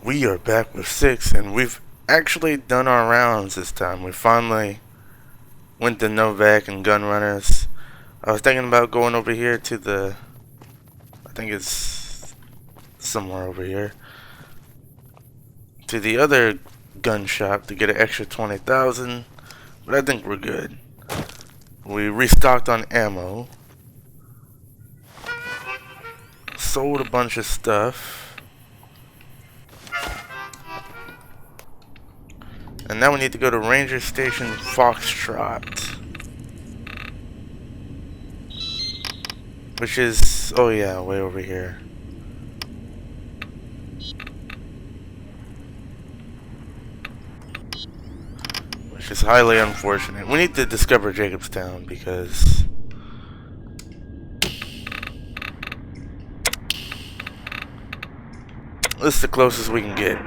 We are back with 6, and we've actually done our rounds this time. We finally went to Novak and gun runners. I was thinking about going over here to the, I think it's somewhere over here, to the other gun shop to get an extra 20,000, but I think we're good. We restocked on ammo, sold a bunch of stuff, and now we need to go to Ranger Station Foxtrot, which is, oh yeah, way over here. Which is highly unfortunate. We need to discover Jacobstown because this is the closest we can get.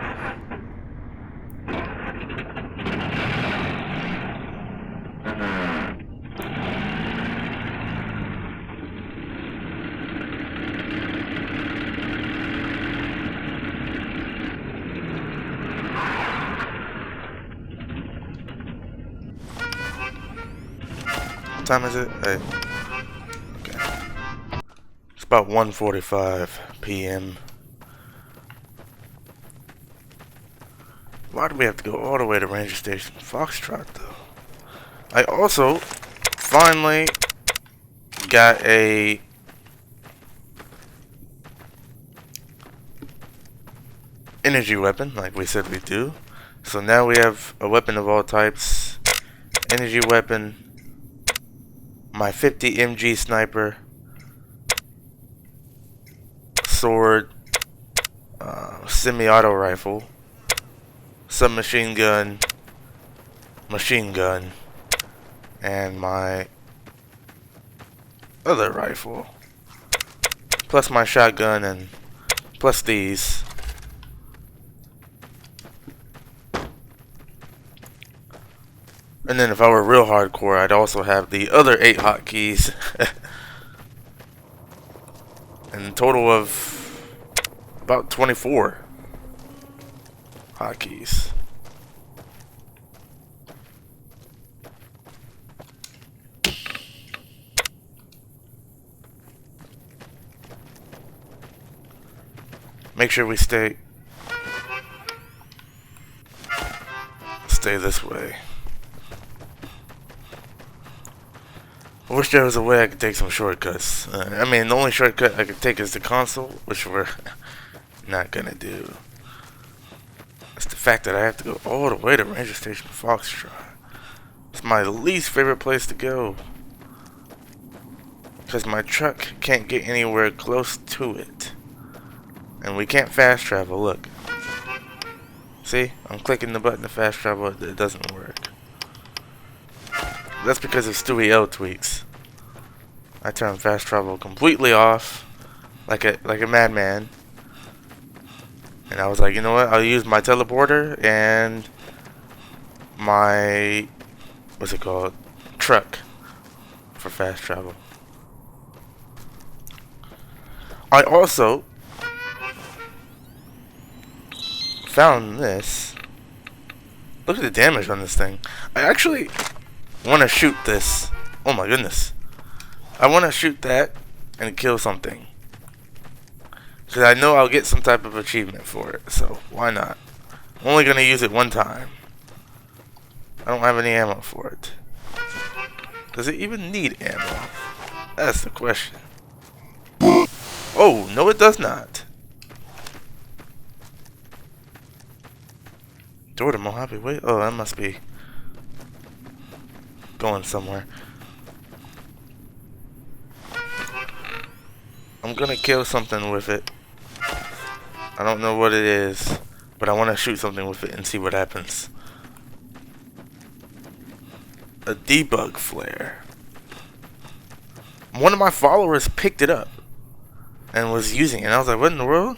What time is it? Hey. Okay. It's about 1:45 p.m. Why do we have to go all the way to Ranger Station Foxtrot though? I also finally got a energy weapon like we said we do. So now we have a weapon of all types. Energy weapon, my 50 MG sniper, sword, semi-auto rifle, submachine gun, machine gun, and my other rifle, plus my shotgun, and plus these. And then if I were real hardcore, I'd also have the other 8 hotkeys. And a total of about 24 hotkeys. Make sure we stay this way. I wish there was a way I could take some shortcuts. I mean, the only shortcut I could take is the console, which we're not gonna do. It's the fact that I have to go all the way to Ranger Station Foxtrot. It's my least favorite place to go, because my truck can't get anywhere close to it. And we can't fast travel, look. See? I'm clicking the button to fast travel, it doesn't work. That's because of Stewie L tweaks. I turned fast travel completely off, like a madman. And I was like, you know what? I'll use my teleporter and my, what's it called? Truck for fast travel. I also found this. Look at the damage on this thing. I actually want to shoot this. Oh my goodness. I want to shoot that and kill something, because I know I'll get some type of achievement for it, so why not? I'm only going to use it one time. I don't have any ammo for it. Does it even need ammo? That's the question. Oh, no it does not. Door to Mojave, wait. Oh, that must be going somewhere. I'm gonna kill something with it. I don't know what it is, but I want to shoot something with it and see what happens. A debug flare. One of my followers picked it up and was using it, and I was like, what in the world?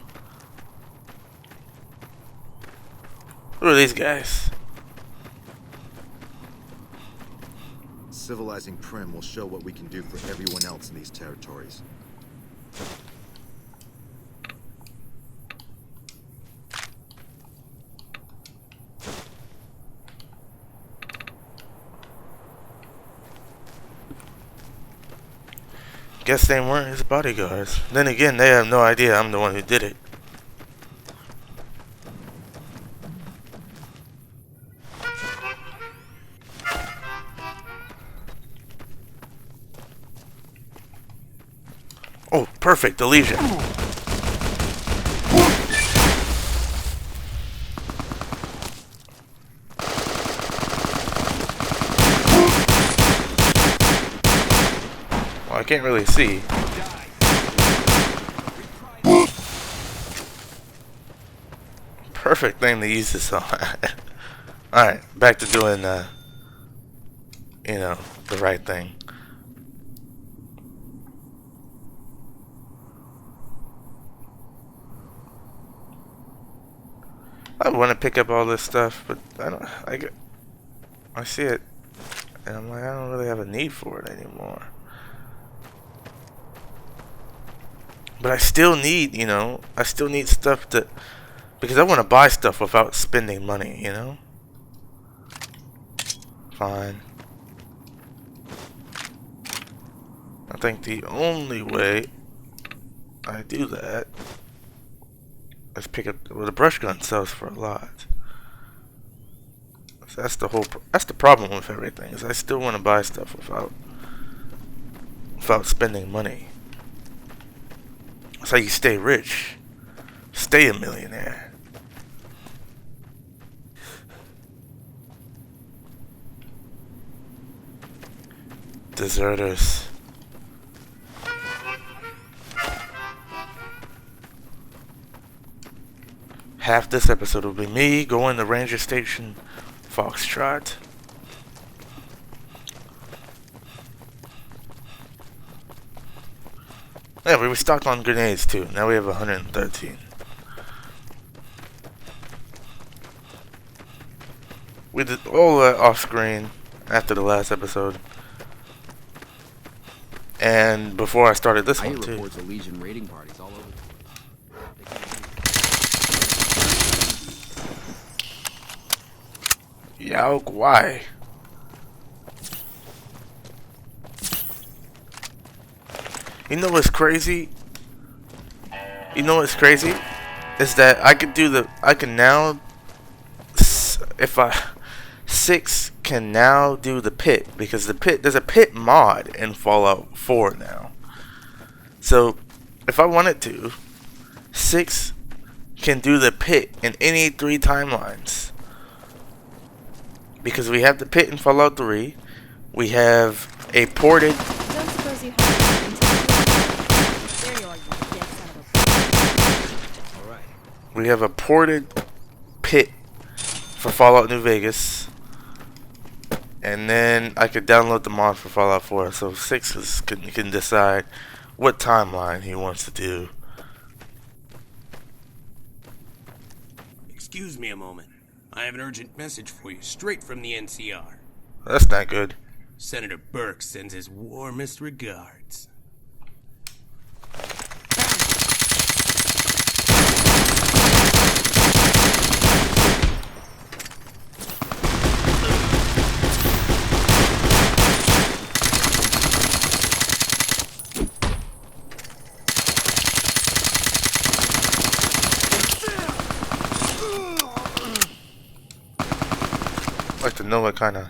Who are these guys? Civilizing Prim will show what we can do for everyone else in these territories. guess they weren't his bodyguards. Then again, they have no idea I'm the one who did it. Oh, perfect, the Legion. Well, I can't really see. Perfect thing to use this on. Alright, back to doing, you know, the right thing. I want to pick up all this stuff, but I see it, and I'm like, I don't really have a need for it anymore. But I still need, you know, I still need stuff to, because I want to buy stuff without spending money, you know? Fine. I think the only way I do that is pick up, well, the brush gun sells for a lot. So that's the problem with everything, is I still want to buy stuff without spending money. That's how you stay rich. Stay a millionaire. Deserters. Half this episode will be me going to Ranger Station Foxtrot. Yeah, we were stocked on grenades too. Now we have 113. We did all that off screen after the last episode. And before I started this one too. Reports of Legion raiding parties all over. Yauk, why? You know what's crazy? You know what's crazy? Is that I can now, if I, 6 can now do the pit, because there's a pit mod in Fallout 4 now. So, if I wanted to, 6 can do the pit in any 3 timelines. Because we have the pit in Fallout 3, we have a ported. Don't suppose you have there you are, you dead son of a. Alright. We have a ported pit for Fallout New Vegas. And then I could download the mod for Fallout 4. So 6 can decide what timeline he wants to do. Excuse me a moment. I have an urgent message for you, straight from the NCR. That's not good. Senator Burke sends his warmest regards. I'd like to know what kind of.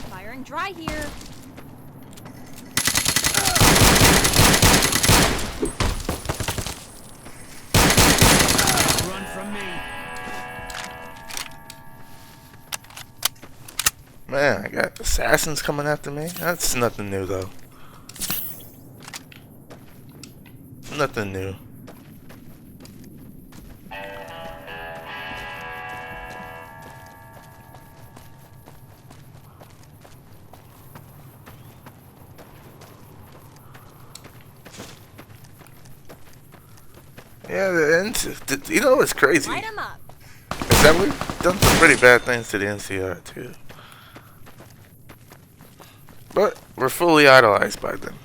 Firing dry here. Run from me. Man, I got assassins coming after me. That's nothing new though. Nothing new. Yeah, you know what's crazy? Light 'em up. Is that we've done some pretty bad things to the NCR too. But we're fully idolized by them.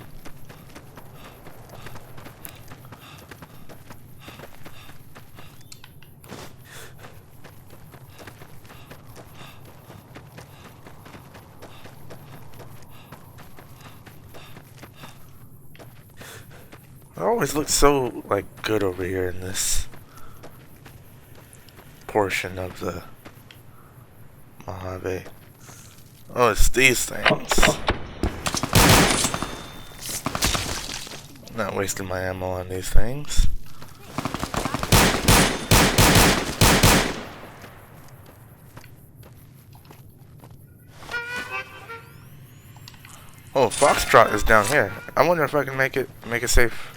It always looks so, like, good over here in this portion of the Mojave. Oh, it's these things. Not wasting my ammo on these things. Oh, Foxtrot is down here. I wonder if I can make it safe.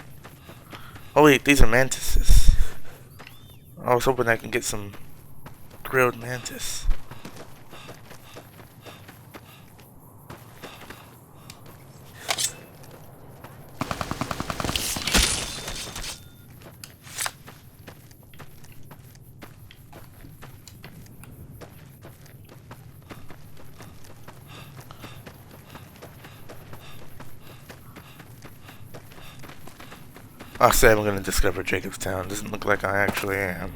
Oh wait, these are mantises. I was hoping I can get some grilled mantis. I said I'm gonna discover Jacobstown. Doesn't look like I actually am.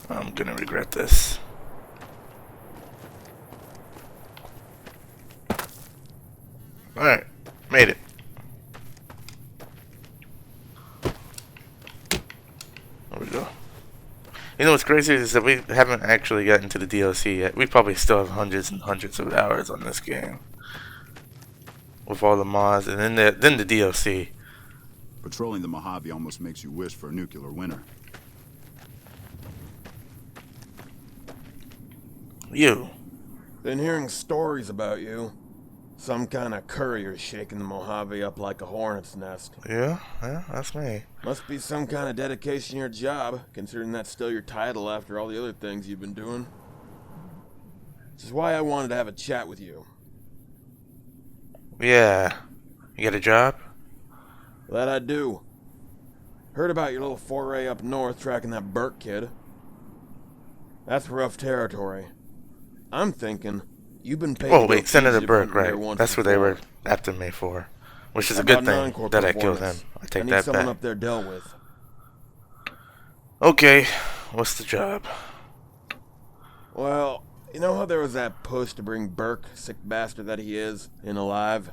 I'm gonna regret this. Alright, made it. There we go. You know what's crazy is that we haven't actually gotten to the DLC yet. We probably still have hundreds and hundreds of hours on this game. With all the mods and then the DLC. Patrolling the Mojave almost makes you wish for a nuclear winter. You. Been hearing stories about you. Some kind of courier shaking the Mojave up like a hornet's nest. Yeah, that's me. Must be some kind of dedication to your job, considering that's still your title after all the other things you've been doing. This is why I wanted to have a chat with you. Yeah. You got a job? That I do. Heard about your little foray up north tracking that Burke kid. That's rough territory. I'm thinking you've been paid. Oh wait, Senator Burke, right? That's what they were after me for, which is a good thing that I killed him. I take that back. Someone up there dealt with. Okay, what's the job? Well, you know how there was that push to bring Burke, sick bastard that he is, in alive?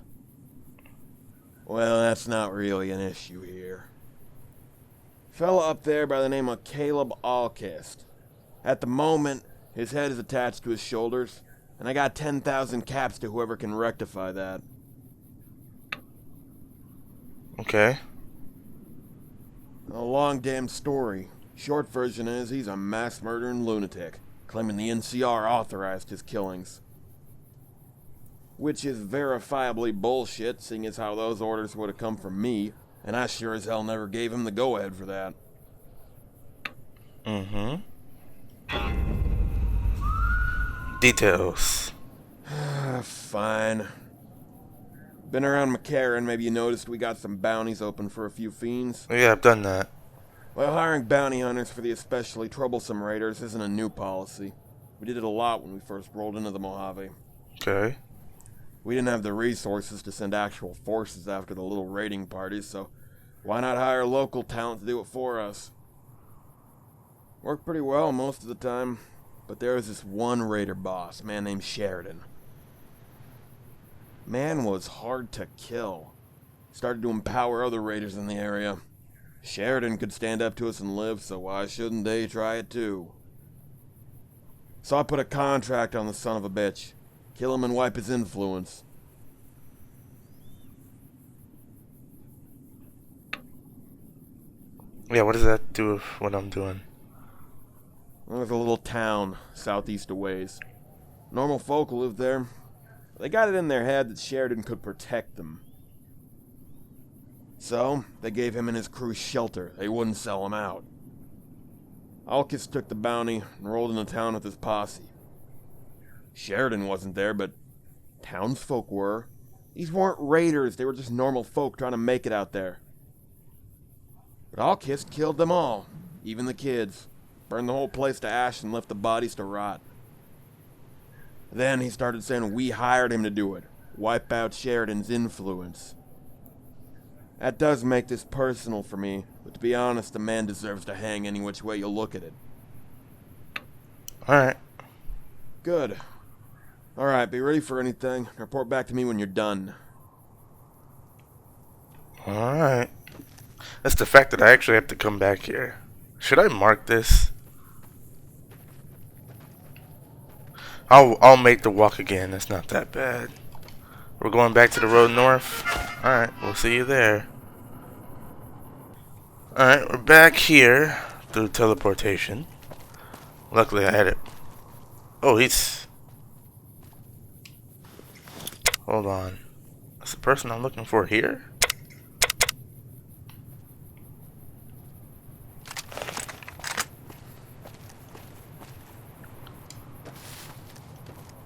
Well, that's not really an issue here. Fella up there by the name of Caleb Alkist. At the moment, his head is attached to his shoulders, and I got 10,000 caps to whoever can rectify that. Okay. A long damn story. Short version is he's a mass murdering lunatic, claiming the NCR authorized his killings. Which is verifiably bullshit, seeing as how those orders would have come from me, and I sure as hell never gave him the go-ahead for that. Details. Fine. Been around McCarran, maybe you noticed we got some bounties open for a few fiends. Yeah, I've done that. Well, hiring bounty hunters for the especially troublesome raiders isn't a new policy. We did it a lot when we first rolled into the Mojave. Okay. We didn't have the resources to send actual forces after the little raiding parties, so why not hire local talent to do it for us? Worked pretty well most of the time, but there was this one raider boss, a man named Sheridan. Man was hard to kill. Started to empower other raiders in the area. Sheridan could stand up to us and live, so why shouldn't they try it too? So I put a contract on the son of a bitch. Kill him and wipe his influence. Yeah, what does that do with what I'm doing? There's a little town southeast of Ways. Normal folk who live there. They got it in their head that Sheridan could protect them. So, they gave him and his crew shelter. They wouldn't sell him out. Alkis took the bounty and rolled into town with his posse. Sheridan wasn't there, but townsfolk were. These weren't raiders, they were just normal folk trying to make it out there. But Alkis killed them all, even the kids. Burned the whole place to ash and left the bodies to rot. Then he started saying we hired him to do it. Wipe out Sheridan's influence. That does make this personal for me, but to be honest, the man deserves to hang any which way you look at it. Alright. Good. Alright, be ready for anything. Report back to me when you're done. Alright. That's the fact that I actually have to come back here. Should I mark this? I'll make the walk again. That's not that bad. We're going back to the road north. Alright, we'll see you there. Alright, we're back here through teleportation. Luckily I had it. Oh, he's... Hold on. That's the person I'm looking for here?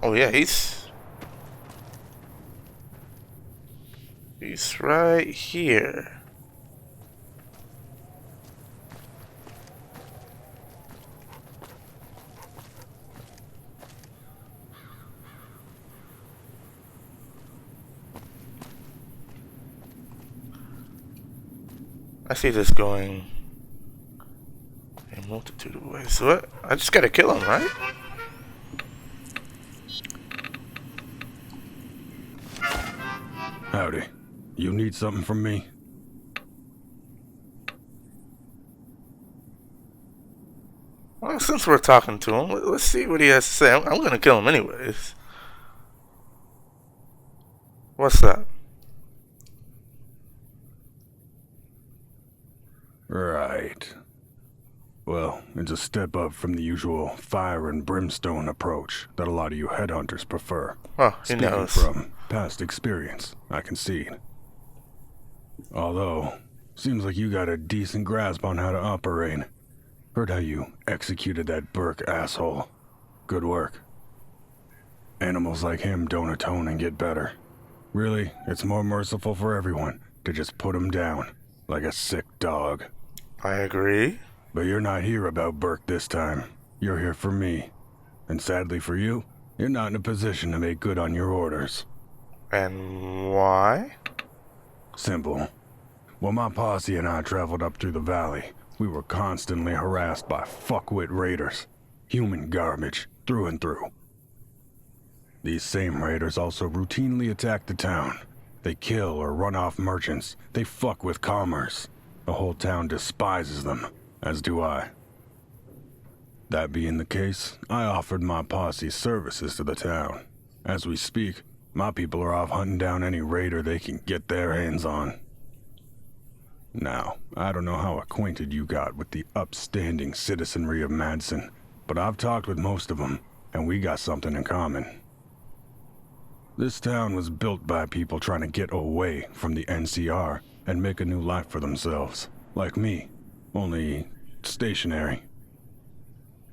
Oh yeah, he's right here. I see this going a multitude of ways. So what? I just gotta kill him, right? Howdy. You need something from me? Well, since we're talking to him, let's see what he has to say. I'm gonna kill him anyways. What's that? Right. Well, it's a step up from the usual fire and brimstone approach that a lot of you headhunters prefer. Oh, he Speaking knows. from past experience, I concede. Although, seems like you got a decent grasp on how to operate. Heard how you executed that Burke asshole. Good work. Animals like him don't atone and get better. Really, it's more merciful for everyone to just put him down, like a sick dog. I agree. But you're not here about Burke this time. You're here for me. And sadly for you, you're not in a position to make good on your orders. And why? Simple. When my posse and I traveled up through the valley, we were constantly harassed by fuckwit raiders. Human garbage, through and through. These same raiders also routinely attack the town. They kill or run off merchants. They fuck with commerce. The whole town despises them, as do I. That being the case, I offered my posse services to the town. As we speak, my people are off hunting down any raider they can get their hands on. Now, I don't know how acquainted you got with the upstanding citizenry of Madsen, but I've talked with most of them, and we got something in common. This town was built by people trying to get away from the NCR and make a new life for themselves, like me, only stationary.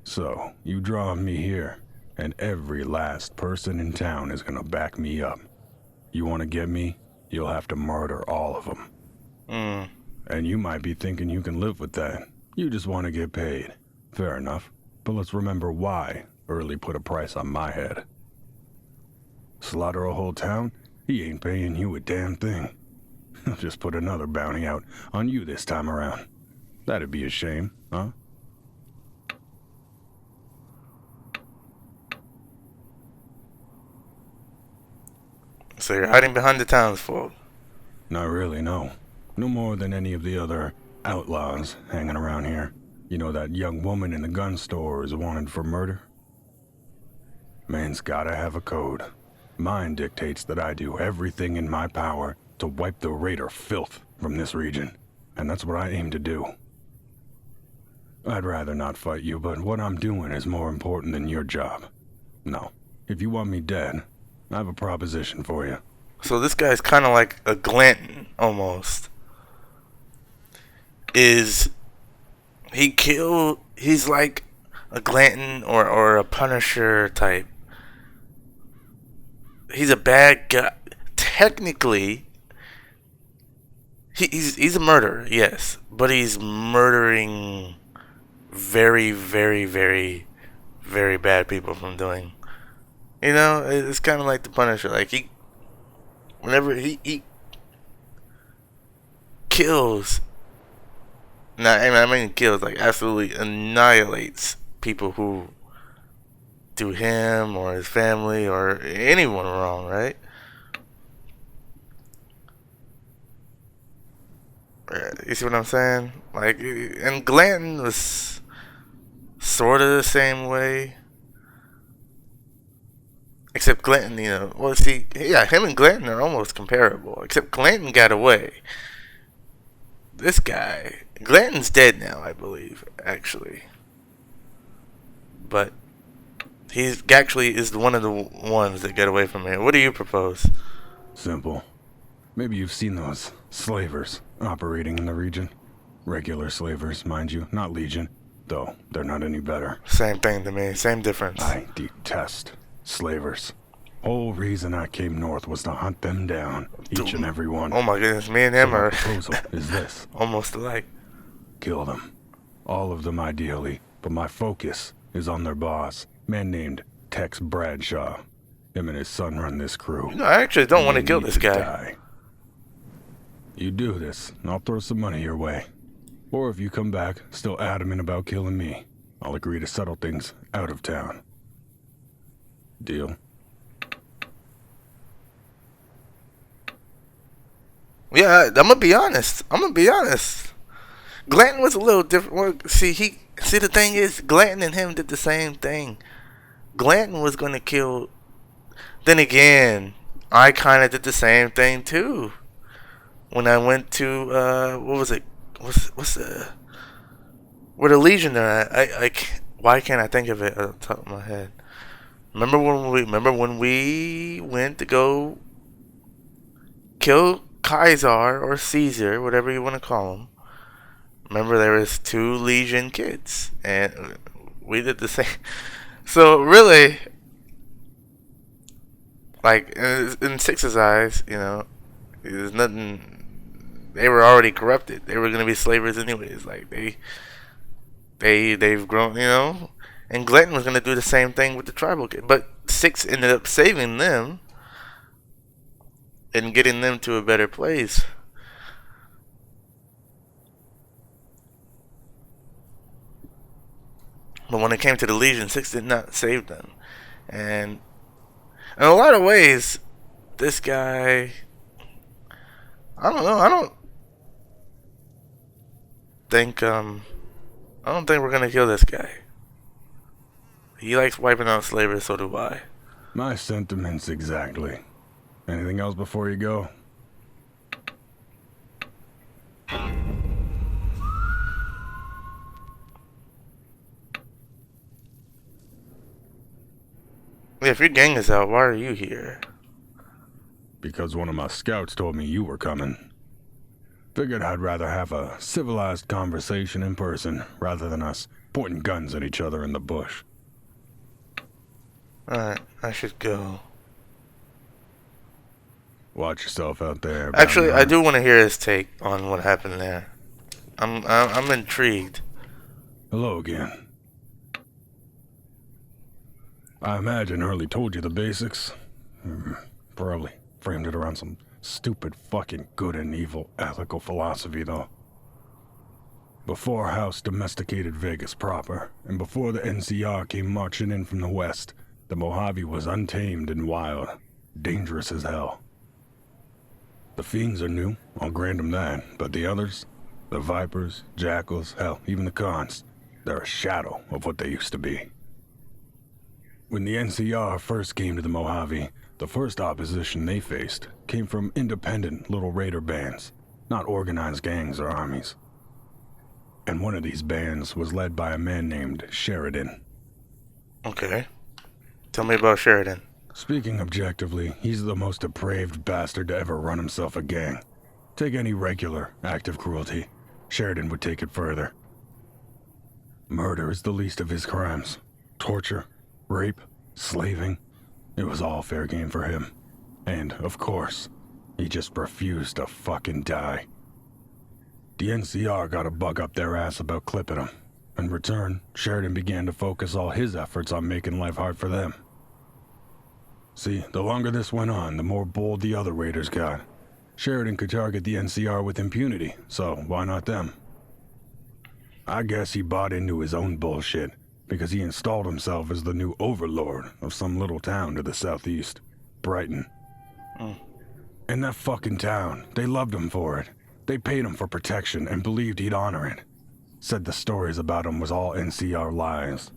So, you draw me here, and every last person in town is gonna back me up. You wanna get me, you'll have to murder all of them. And you might be thinking you can live with that. You just want to get paid. Fair enough. But let's remember why Early put a price on my head. Slaughter a whole town? He ain't paying you a damn thing. He'll just put another bounty out on you this time around. That'd be a shame, huh? So you're hiding behind the townsfolk? Not really, no. No more than any of the other outlaws hanging around here. You know that young woman in the gun store is wanted for murder? Man's gotta have a code. Mine dictates that I do everything in my power to wipe the raider filth from this region, and that's what I aim to do. I'd rather not fight you, but what I'm doing is more important than your job. No, if you want me dead, I have a proposition for you. So this guy's kind of like a Glanton, almost. He's like a Glanton or a Punisher type. He's a bad guy. Technically, he's a murderer, yes, but he's murdering very, very, very, very bad people from doing. You know, it's kind of like the Punisher. Like whenever he kills. I mean kills, like absolutely annihilates people who do him or his family or anyone wrong, right? You see what I'm saying? Like, and Glanton was sort of the same way. Except Glanton, well, see, yeah, him and Glanton are almost comparable. Except Glanton got away. This guy, Glanton's dead now, I believe, actually. But he actually is one of the ones that get away from here. What do you propose? Simple. Maybe you've seen those slavers operating in the region. Regular slavers, mind you, not Legion, though they're not any better. Same thing to me, same difference. I detest slavers. Whole reason I came north was to hunt them down, each and every one. Oh my goodness, me and him So my are proposal is this. almost alike. Kill them. All of them ideally, but my focus is on their boss, man named Tex Bradshaw. Him and his son run this crew. No, I actually don't want to They kill need this guy. die. You do this, and I'll throw some money your way. Or if you come back, still adamant about killing me, I'll agree to settle things out of town. Deal? Yeah, I'm gonna be honest. Glanton was a little different. Well, see, the thing is, Glanton and him did the same thing. Glanton was gonna kill. Then again, I kind of did the same thing too. When I went to what was it? What's the where the Legion are at? I can't, why can't I think of it on the top of my head? Remember when we went to go kill Kaiser or Caesar, whatever you want to call him. Remember, there was 2 Legion kids, and we did the same. So really, like in Six's eyes, there's nothing. They were already corrupted. They were gonna be slavers anyways. Like they've grown, And Glanton was gonna do the same thing with the tribal kid, but Six ended up saving them and getting them to a better place. But when it came to the Legion, Six did not save them. And in a lot of ways, this guy, I don't know, I don't think we're gonna kill this guy. He likes wiping out slavers, so do I. My sentiments exactly. Anything else before you go? If your gang is out, why are you here? Because one of my scouts told me you were coming. Figured I'd rather have a civilized conversation in person rather than us pointing guns at each other in the bush. Alright, I should go. Watch yourself out there. Actually, Batman. I do want to hear his take on what happened there. I'm intrigued. Hello again. I imagine Hurley told you the basics. Probably framed it around some stupid fucking good and evil ethical philosophy, though. Before House domesticated Vegas proper, and before the NCR came marching in from the west, the Mojave was untamed and wild, dangerous as hell. The Fiends are new, I'll grant them that, but the others, the Vipers, Jackals, hell, even the Khans, they're a shadow of what they used to be. When the NCR first came to the Mojave, the first opposition they faced came from independent little raider bands, not organized gangs or armies. And one of these bands was led by a man named Sheridan. Okay. Tell me about Sheridan. Speaking objectively, he's the most depraved bastard to ever run himself a gang. Take any regular act of cruelty, Sheridan would take it further. Murder is the least of his crimes. Torture, rape, slaving, it was all fair game for him. And, of course, he just refused to fucking die. The NCR got a bug up their ass about clipping him. In return, Sheridan began to focus all his efforts on making life hard for them. See, the longer this went on, the more bold the other raiders got. Sheridan could target the NCR with impunity, so why not them? I guess he bought into his own bullshit, because he installed himself as the new overlord of some little town to the southeast, Brighton. In that fucking town, they loved him for it. They paid him for protection and believed he'd honor it. Said the stories about him was all NCR lies.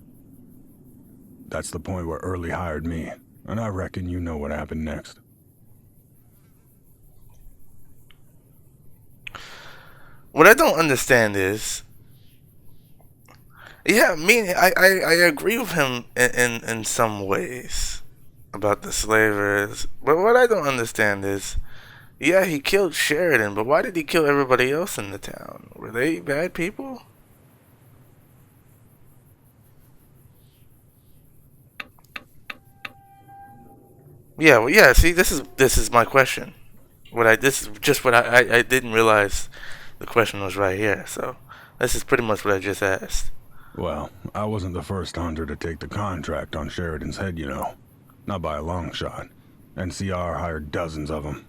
That's the point where Early hired me, and I reckon you know what happened next. What I don't understand is, yeah, I agree with him in some ways about the slavers, but what I don't understand is, yeah, he killed Sheridan, but why did he kill everybody else in the town? Were they bad people? Yeah, well, yeah. See, this is my question. This is just what I didn't realize the question was right here. So this is pretty much what I just asked. Well, I wasn't the first hunter to take the contract on Sheridan's head, you know. Not by a long shot. NCR hired dozens of them.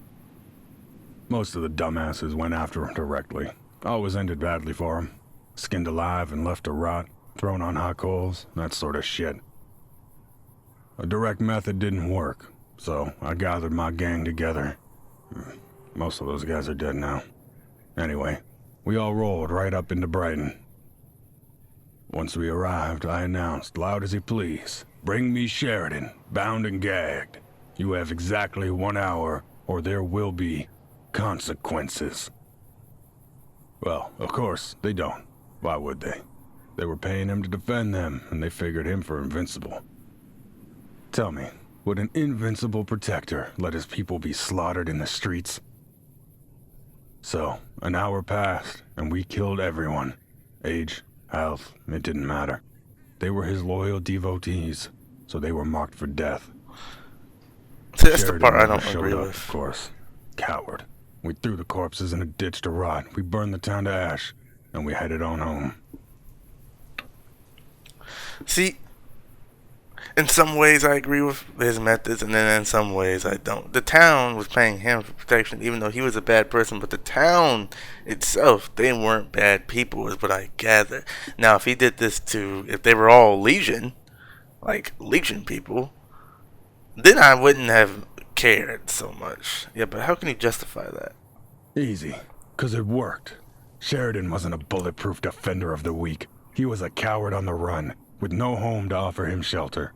Most of the dumbasses went after him directly. Always ended badly for him. Skinned alive and left to rot, thrown on hot coals, that sort of shit. A direct method didn't work, so I gathered my gang together. Most of those guys are dead now. Anyway, we all rolled right up into Brighton. Once we arrived, I announced, loud as you please, "Bring me Sheridan, bound and gagged. You have exactly 1 hour, or there will be consequences." Well, of course, they don't. Why would they? They were paying him to defend them, and they figured him for invincible. Tell me, would an invincible protector let his people be slaughtered in the streets? So, an hour passed, and we killed everyone. Age, health, it didn't matter. They were his loyal devotees, so they were marked for death. See, that's the Sheridan part I never don't showed agree up, with. Of course. Coward. We threw the corpses in a ditch to rot. We burned the town to ash, and we headed on home. See, in some ways I agree with his methods, and then in some ways I don't. The town was paying him for protection, even though he was a bad person, but the town itself, they weren't bad people, is what I gather. Now, if he did this if they were all Legion, like Legion people, then I wouldn't have cared so much. Yeah, but how can you justify that? Easy, 'cause it worked. Sheridan wasn't a bulletproof defender of the weak. He was a coward on the run, with no home to offer him shelter.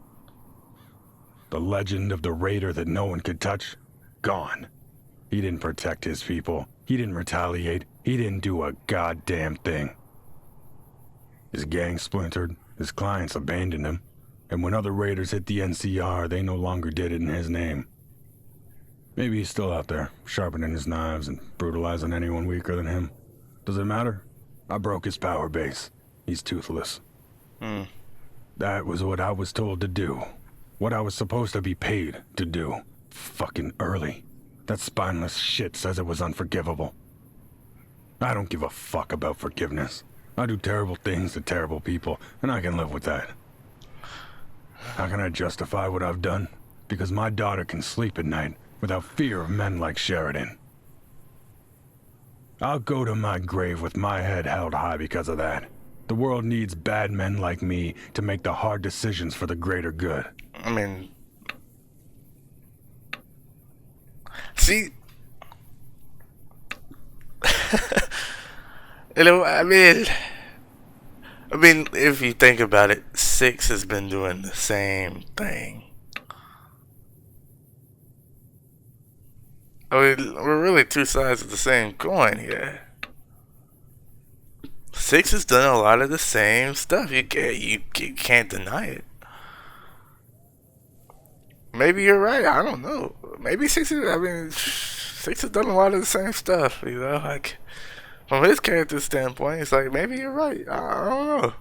The legend of the raider that no one could touch? Gone. He didn't protect his people. He didn't retaliate. He didn't do a goddamn thing. His gang splintered. His clients abandoned him. And when other raiders hit the NCR, they no longer did it in his name. Maybe he's still out there, sharpening his knives and brutalizing anyone weaker than him. Does it matter? I broke his power base. He's toothless. That was what I was told to do. What I was supposed to be paid to do. Fucking Early. That spineless shit says it was unforgivable. I don't give a fuck about forgiveness. I do terrible things to terrible people, and I can live with that. How can I justify what I've done? Because my daughter can sleep at night without fear of men like Sheridan. I'll go to my grave with my head held high because of that. The world needs bad men like me to make the hard decisions for the greater good. I mean, see, you know, I mean, if you think about it, 6 has been doing the same thing. I mean, we're really two sides of the same coin here. 6 has done a lot of the same stuff. You can't deny it. Maybe you're right. I don't know. Maybe 6 has done a lot of the same stuff. You know, like from his character standpoint, it's like maybe you're right. I don't know.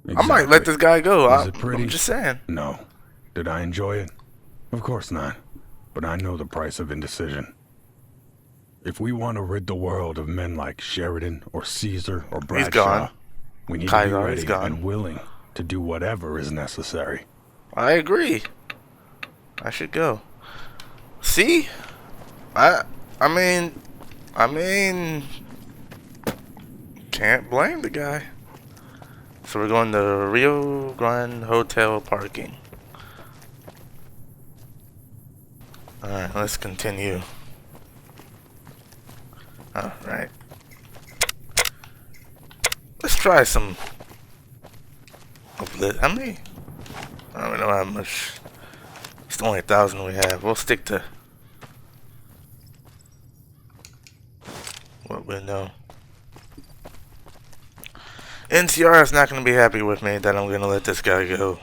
Exactly. I might let this guy go. Was it pretty? I'm just saying. No. Did I enjoy it? Of course not. But I know the price of indecision. If we want to rid the world of men like Sheridan or Caesar or Bradshaw, gone. we need to be Kaiser, he's ready gone. and willing to do whatever is necessary. I agree. I should go. See? I mean, can't blame the guy. So we're going to Rio Grande Hotel parking. Alright, let's continue. Alright. Let's try some of this. How many? I don't even know how much. It's only 1,000 we have. We'll stick to what we know. NCR is not going to be happy with me that I'm going to let this guy go.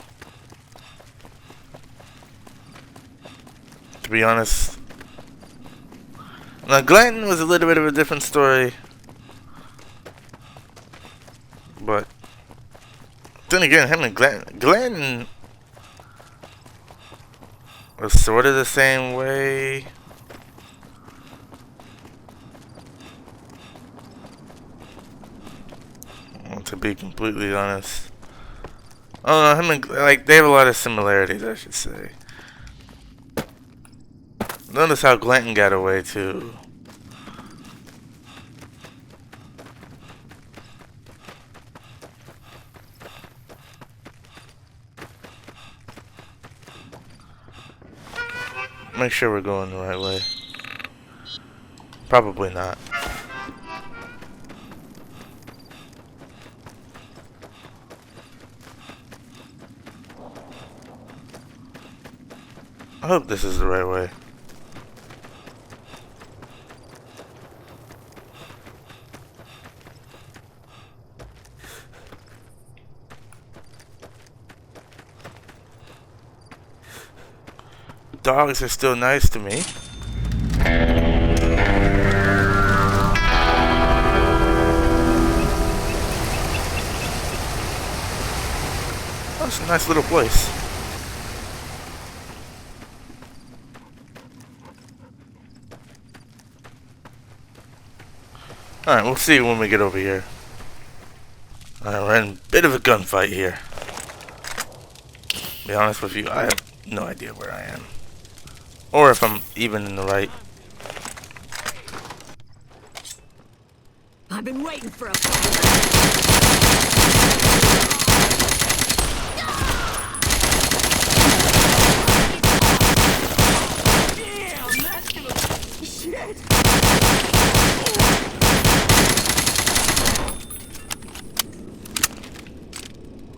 To be honest. Now, Glenn was a little bit of a different story. But then again, him and Glenn was sort of the same way. To be completely honest, I don't know, him and like they have a lot of similarities, I should say. Notice how Glenton got away too. Make sure we're going the right way. Probably not. I hope this is the right way. Dogs are still nice to me. That's a nice little place. Alright, we'll see when we get over here. Alright, we're in a bit of a gunfight here. To be honest with you, I have no idea where I am. Or if I'm even in the right. I've been waiting for a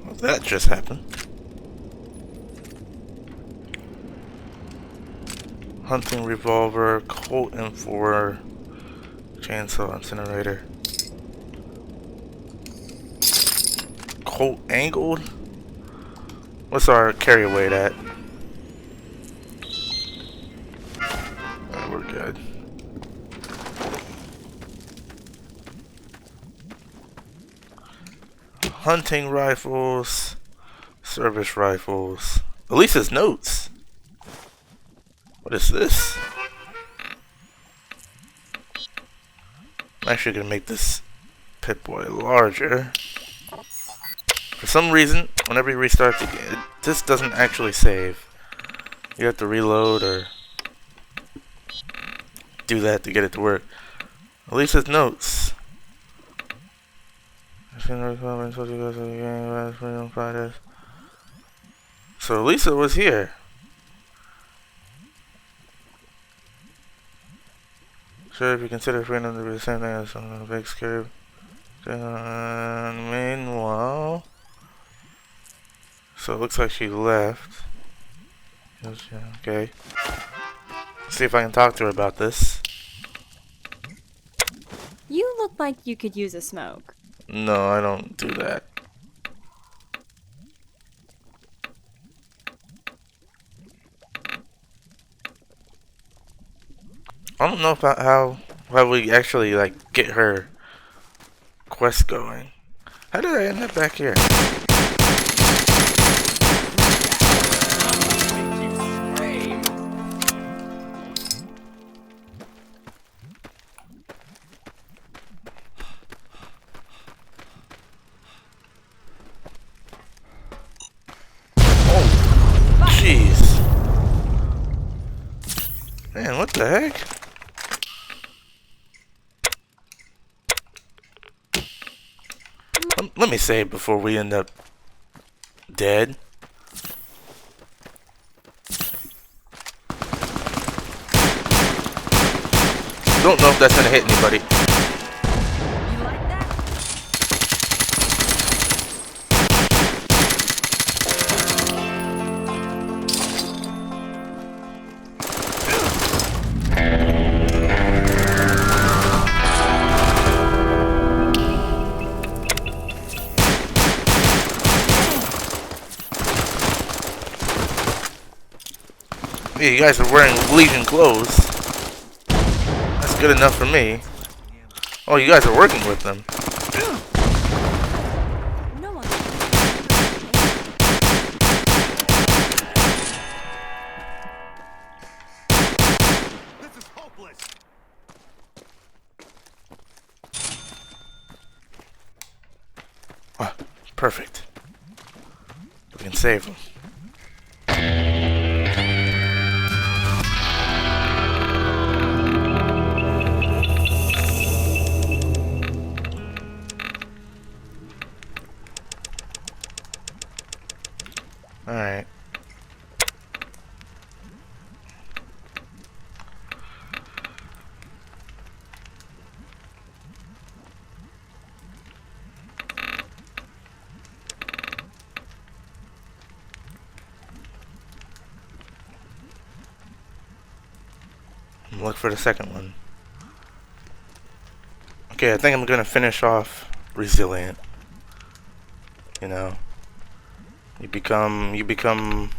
Well, that just happened. Hunting revolver, Colt M4, chainsaw, incinerator. Colt angled? What's our carry weight at? Alright, we're good. Hunting rifles, service rifles. Elisa's notes. What is this? I'm actually gonna make this Pip-Boy larger. For some reason, whenever you restart the game, this doesn't actually save. You have to reload or do that to get it to work. Elisa's notes. So Elisa was here. Sure, if you consider freedom to be the same thing as a big scary. Meanwhile, so it looks like she left. Okay. Let's see if I can talk to her about this. You look like you could use a smoke. No, I don't do that. I don't know if how we actually like get her quest going. How did I end up back here? Oh, jeez. Man, what the heck? Let me save before we end up dead. Don't know if that's gonna hit anybody. Yeah, you guys are wearing Legion clothes. That's good enough for me. Oh, you guys are working with them. No one. This is hopeless. Ah, perfect. We can save them. Alright. Look for the second one. Okay, I think I'm gonna finish off resilient. You know, you become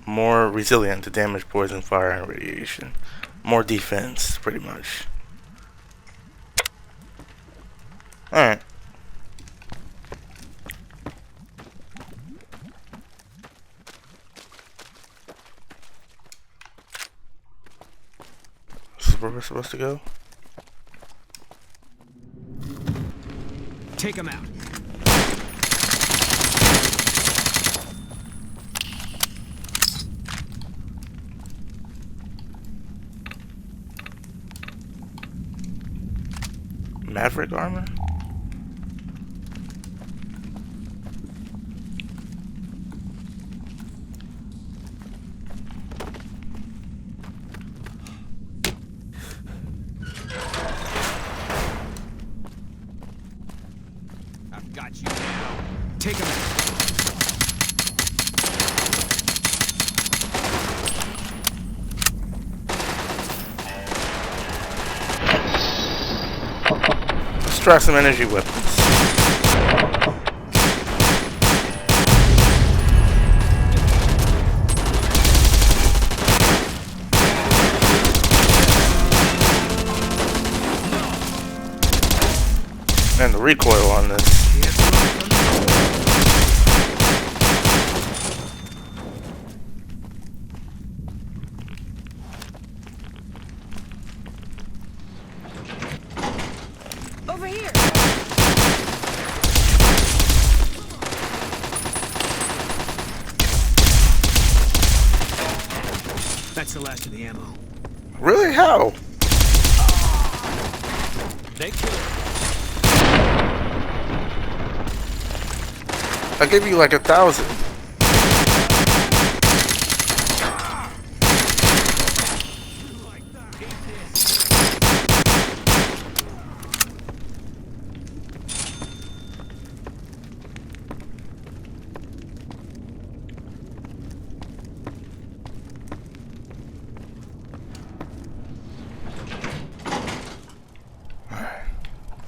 more resilient to damage, poison, fire, and radiation. More defense, pretty much. Alright. This is where we're supposed to go? Take him out. Maverick armor? I've got you now. Take him out. Let's try some energy weapons. And the recoil on this. Over here. That's the last of the ammo. Really? How? They killed him. I gave you like 1,000.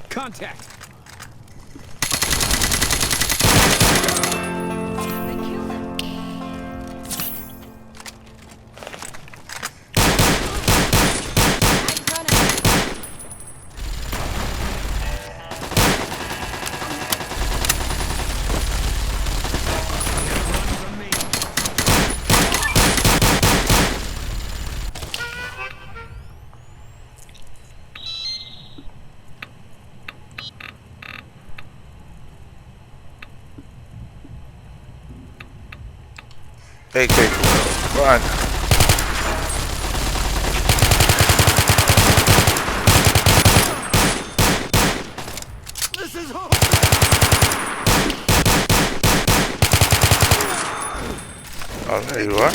Contact. They killed him. I'd run out. AK-12. Run. This is hopeless. Oh, there you are.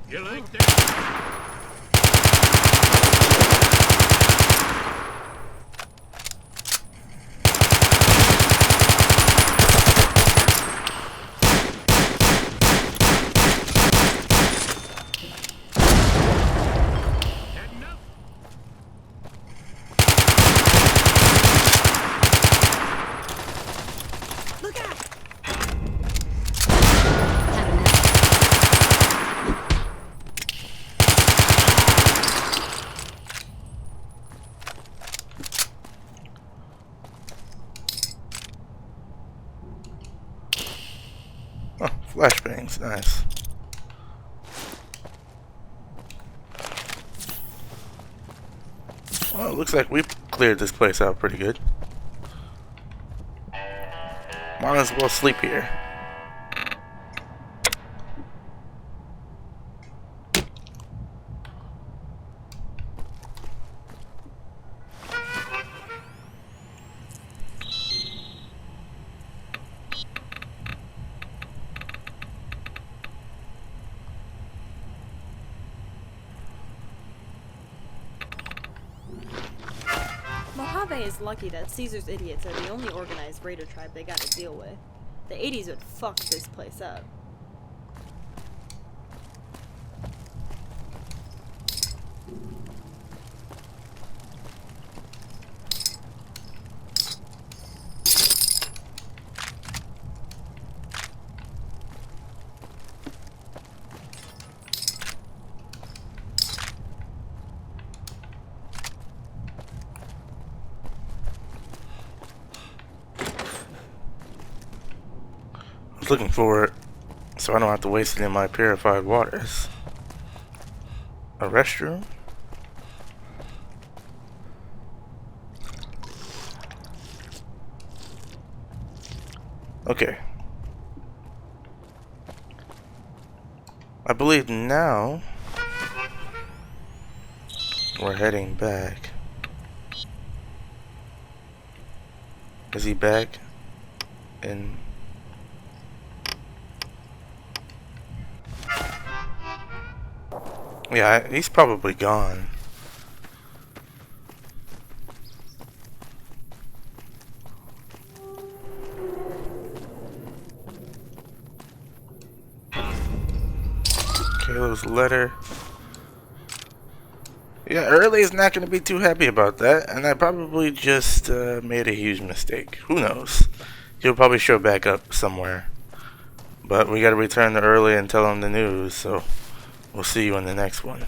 You like that? Flashbangs, nice. Well, it looks like we've cleared this place out pretty good. Might as well sleep here. Mojave is lucky that Caesar's idiots are the only organized raider tribe they gotta deal with. The 80s would fuck this place up. Looking for it so I don't have to waste it in my purified waters. A restroom? Okay. I believe now we're heading back. Is he back? In yeah, he's probably gone. Caleb's letter. Yeah, Early is not going to be too happy about that, and I probably just made a huge mistake. Who knows? He'll probably show back up somewhere. But we got to return to Early and tell him the news, so we'll see you in the next one.